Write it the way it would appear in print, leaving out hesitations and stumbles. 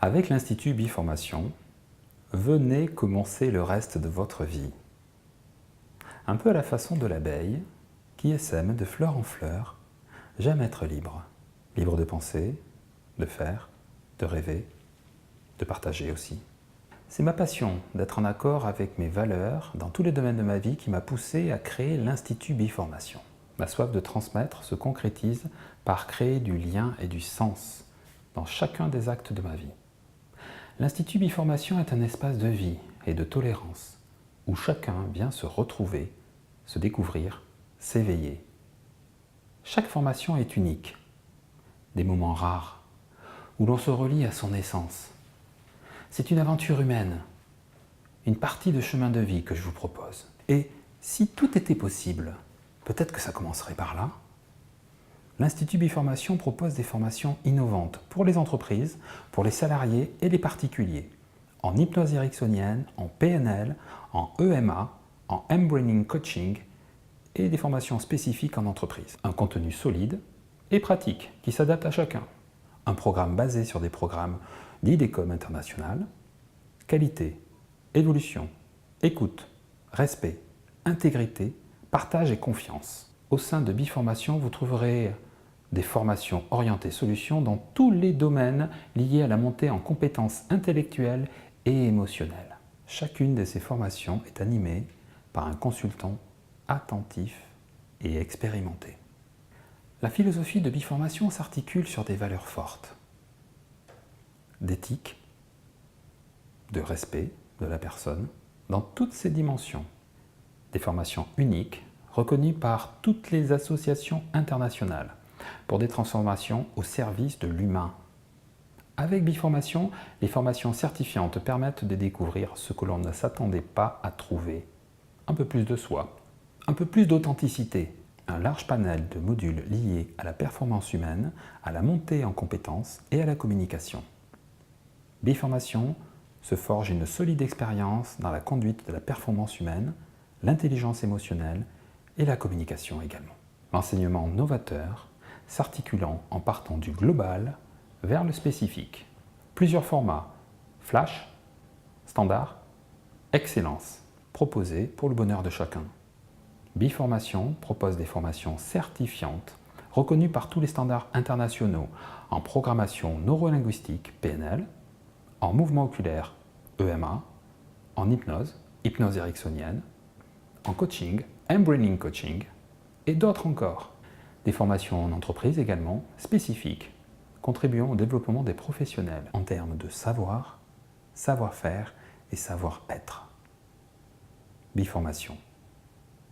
Avec l'Institut Biformation, venez commencer le reste de votre vie. Un peu à la façon de l'abeille qui essaime de fleur en fleur, j'aime être libre. Libre de penser, de faire, de rêver, de partager aussi. C'est ma passion d'être en accord avec mes valeurs dans tous les domaines de ma vie qui m'a poussé à créer l'Institut Biformation. Ma soif de transmettre se concrétise par créer du lien et du sens dans chacun des actes de ma vie. L'Institut Biformation est un espace de vie et de tolérance où chacun vient se retrouver, se découvrir, s'éveiller. Chaque formation est unique, des moments rares où l'on se relie à son essence. C'est une aventure humaine, une partie de chemin de vie que je vous propose. Et si tout était possible, peut-être que ça commencerait par là. L'Institut Biformation propose des formations innovantes pour les entreprises, pour les salariés et les particuliers, en hypnose ericksonienne, en PNL, en EMA, en M-Braining Coaching et des formations spécifiques en entreprise. Un contenu solide et pratique qui s'adapte à chacun. Un programme basé sur des programmes d'IDECOM international, qualité, évolution, écoute, respect, intégrité, partage et confiance. Au sein de Biformation, vous trouverez des formations orientées solutions dans tous les domaines liés à la montée en compétences intellectuelles et émotionnelles. Chacune de ces formations est animée par un consultant attentif et expérimenté. La philosophie de Biformation s'articule sur des valeurs fortes, d'éthique, de respect de la personne, dans toutes ses dimensions. Des formations uniques, reconnues par toutes les associations internationales, pour des transformations au service de l'humain. Avec Biformation, les formations certifiantes permettent de découvrir ce que l'on ne s'attendait pas à trouver. Un peu plus de soi, un peu plus d'authenticité, un large panel de modules liés à la performance humaine, à la montée en compétences et à la communication. Biformation se forge une solide expérience dans la conduite de la performance humaine, l'intelligence émotionnelle et la communication également. L'enseignement novateur s'articulant en partant du global vers le spécifique. Plusieurs formats, flash, standard, excellence, proposés pour le bonheur de chacun. Biformation propose des formations certifiantes reconnues par tous les standards internationaux en programmation neurolinguistique PNL, en mouvement oculaire EMA, en hypnose, hypnose ericksonienne, en coaching, M-Braining Coaching et d'autres encore. Des formations en entreprise également, spécifiques, contribuant au développement des professionnels en termes de savoir, savoir-faire et savoir-être. Biformation.